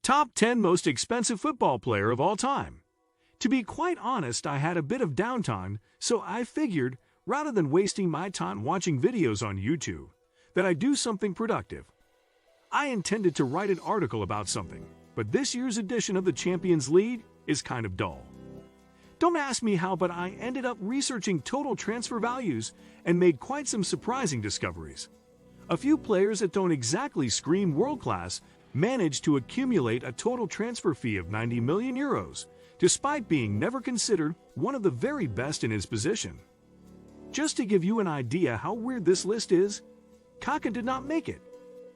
Top 10 most expensive football player of all time. To be quite honest, I had a bit of downtime, so I figured, rather than wasting my time watching videos on YouTube, that I'd do something productive. I intended to write an article about something, but this year's edition of the Champions League is kind of dull. Don't ask me how, but I ended up researching total transfer values and made quite some surprising discoveries. A few players that don't exactly scream world-class managed to accumulate a total transfer fee of 90 million euros, despite being never considered one of the very best in his position. Just to give you an idea how weird this list is, Kaká did not make it.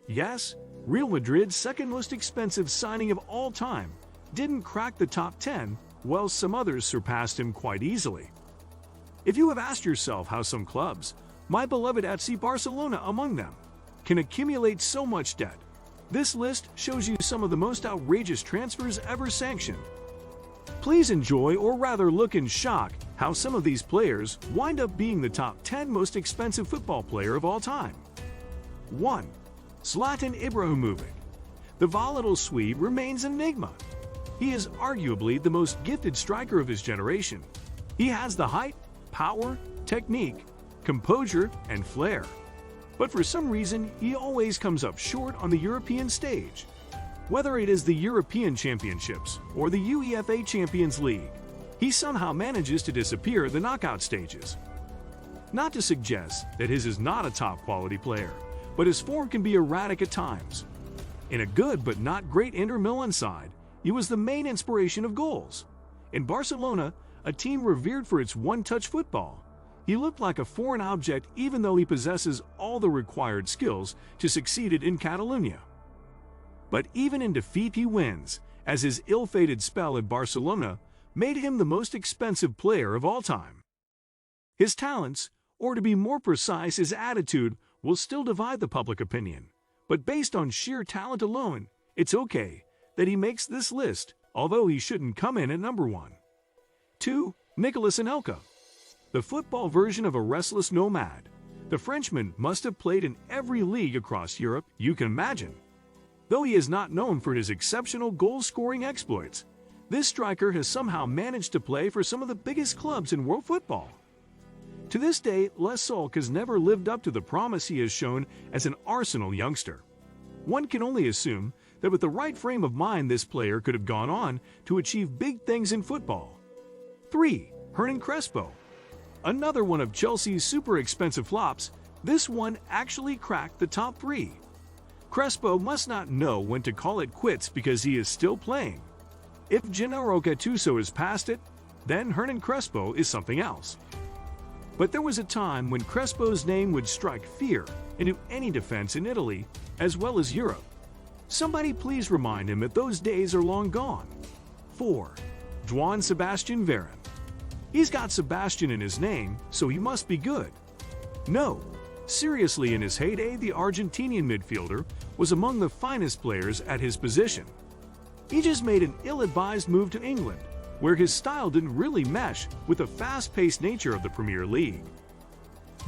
Yes, Real Madrid's second most expensive signing of all time didn't crack the top 10, while some others surpassed him quite easily. If you have asked yourself how some clubs, my beloved FC Barcelona among them, can accumulate so much debt, this list shows you some of the most outrageous transfers ever sanctioned. Please enjoy, or rather look in shock, how some of these players wind up being the top 10 most expensive football player of all time. 1. Zlatan Ibrahimovic. The volatile Swede remains an enigma. He is arguably the most gifted striker of his generation. He has the height, power, technique, composure, and flair. But for some reason, he always comes up short on the European stage. Whether it is the European Championships or the UEFA Champions League, he somehow manages to disappear at the knockout stages. Not to suggest that his is not a top-quality player, but his form can be erratic at times. In a good but not great Inter Milan side, he was the main inspiration of goals. In Barcelona, a team revered for its one-touch football, he looked like a foreign object even though he possesses all the required skills to succeed in Catalonia. But even in defeat he wins, as his ill-fated spell at Barcelona made him the most expensive player of all time. His talents, or to be more precise, his attitude, will still divide the public opinion, but based on sheer talent alone, it's okay that he makes this list, although he shouldn't come in at number 1. 2. Nicolas Anelka. The football version of a restless nomad, the Frenchman must have played in every league across Europe you can imagine. Though he is not known for his exceptional goal-scoring exploits, this striker has somehow managed to play for some of the biggest clubs in world football. To this day, Les Sulk has never lived up to the promise he has shown as an Arsenal youngster. One can only assume that with the right frame of mind this player could have gone on to achieve big things in football. 3. Hernan Crespo. Another one of Chelsea's super expensive flops, this one actually cracked the top 3. Crespo must not know when to call it quits because he is still playing. If Gennaro Gattuso is past it, then Hernan Crespo is something else. But there was a time when Crespo's name would strike fear into any defense in Italy, as well as Europe. Somebody please remind him that those days are long gone. 4. Joan Sebastian Veron. He's got Sebastian in his name, so he must be good. No, seriously, in his heyday, the Argentinian midfielder was among the finest players at his position. He just made an ill-advised move to England, where his style didn't really mesh with the fast-paced nature of the Premier League.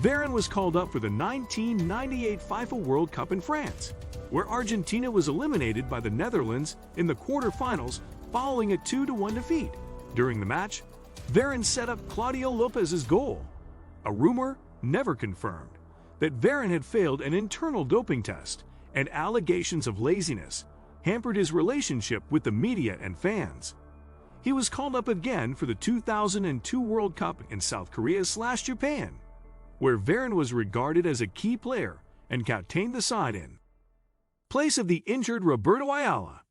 Veron was called up for the 1998 FIFA World Cup in France, where Argentina was eliminated by the Netherlands in the quarterfinals following a 2-1 defeat. During the match, Veron set up Claudio Lopez's goal. A rumor, never confirmed, that Veron had failed an internal doping test, and allegations of laziness hampered his relationship with the media and fans. He was called up again for the 2002 World Cup in South Korea/Japan, where Veron was regarded as a key player and captained the side in place of the injured Roberto Ayala.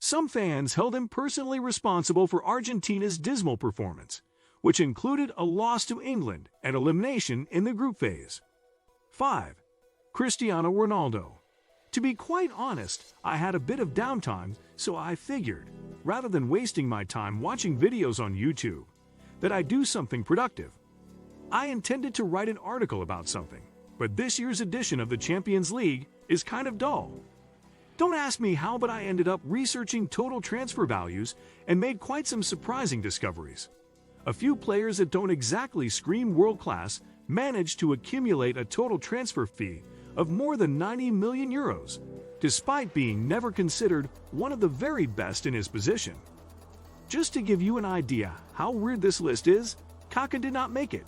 Some fans held him personally responsible for Argentina's dismal performance, which included a loss to England and elimination in the group phase. 5. Cristiano Ronaldo. To be quite honest, I had a bit of downtime, so I figured, rather than wasting my time watching videos on YouTube, that I'd do something productive. I intended to write an article about something, but this year's edition of the Champions League is kind of dull. Don't ask me how, but I ended up researching total transfer values and made quite some surprising discoveries. A few players that don't exactly scream world-class managed to accumulate a total transfer fee of more than 90 million euros. despite being never considered one of the very best in his position. Just to give you an idea how weird this list is, Kaká did not make it.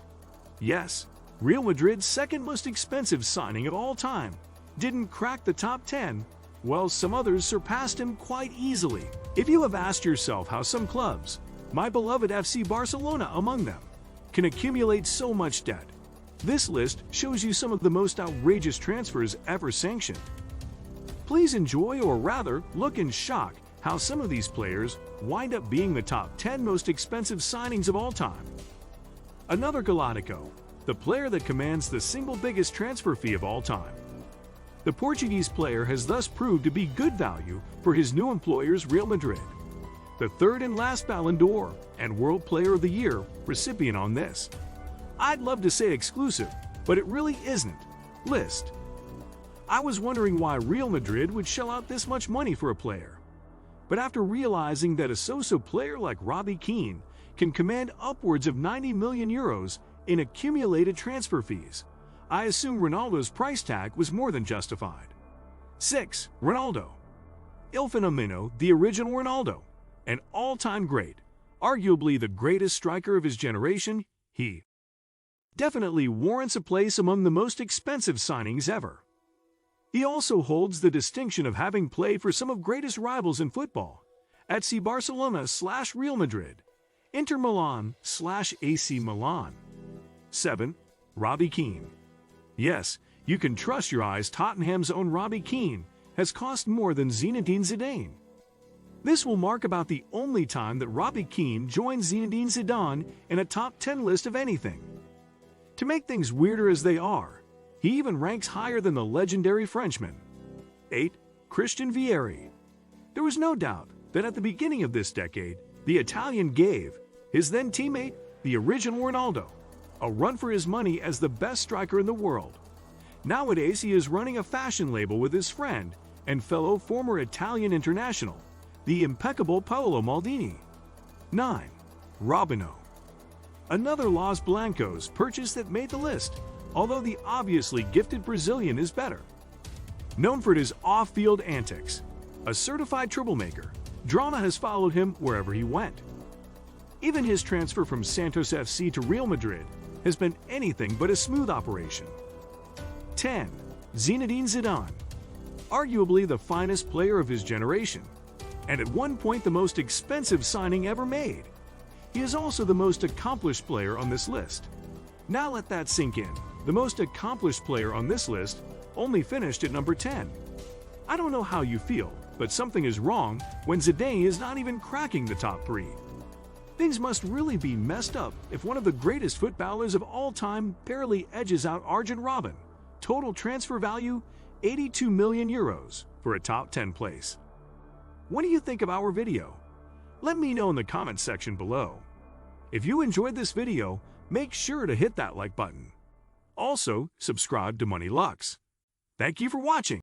Yes, Real Madrid's second most expensive signing of all time didn't crack the top 10, while some others surpassed him quite easily. If you have asked yourself how some clubs, my beloved FC Barcelona among them, can accumulate so much debt, this list shows you some of the most outrageous transfers ever sanctioned. Please enjoy, or rather, look in shock how some of these players wind up being the top 10 most expensive signings of all time. Another Galactico, the player that commands the single biggest transfer fee of all time. The Portuguese player has thus proved to be good value for his new employers Real Madrid. The third and last Ballon d'Or and World Player of the Year recipient on this, I'd love to say exclusive, but it really isn't, list. I was wondering why Real Madrid would shell out this much money for a player. But after realizing that a so-so player like Robbie Keane can command upwards of 90 million euros in accumulated transfer fees, I assume Ronaldo's price tag was more than justified. 6. Ronaldo. Il Fenomeno, the original Ronaldo, an all-time great, arguably the greatest striker of his generation, he definitely warrants a place among the most expensive signings ever. He also holds the distinction of having played for some of greatest rivals in football, FC Barcelona/Real Madrid, Inter Milan/AC Milan. 7. Robbie Keane. Yes, you can trust your eyes, Tottenham's own Robbie Keane has cost more than Zinedine Zidane. This will mark about the only time that Robbie Keane joined Zinedine Zidane in a top 10 list of anything. To make things weirder as they are, he even ranks higher than the legendary Frenchman. 8. Christian Vieri. There was no doubt that at the beginning of this decade, the Italian gave his then teammate, the original Ronaldo, a run for his money as the best striker in the world. Nowadays, he is running a fashion label with his friend and fellow former Italian international, the impeccable Paolo Maldini. 9. Robinho. Another Los Blancos purchase that made the list, although the obviously gifted Brazilian is better. Known for his off-field antics, a certified troublemaker, drama has followed him wherever he went. Even his transfer from Santos FC to Real Madrid has been anything but a smooth operation. 10. Zinedine Zidane. Arguably the finest player of his generation, and at one point the most expensive signing ever made. He is also the most accomplished player on this list. Now let that sink in. The most accomplished player on this list only finished at number 10. I don't know how you feel, but something is wrong when Zidane is not even cracking the top 3. Things must really be messed up if one of the greatest footballers of all time barely edges out Arjen Robben. Total transfer value, 82 million euros for a top 10 place. What do you think of our video? Let me know in the comments section below. If you enjoyed this video, make sure to hit that like button. Also, subscribe to Money Lux. Thank you for watching.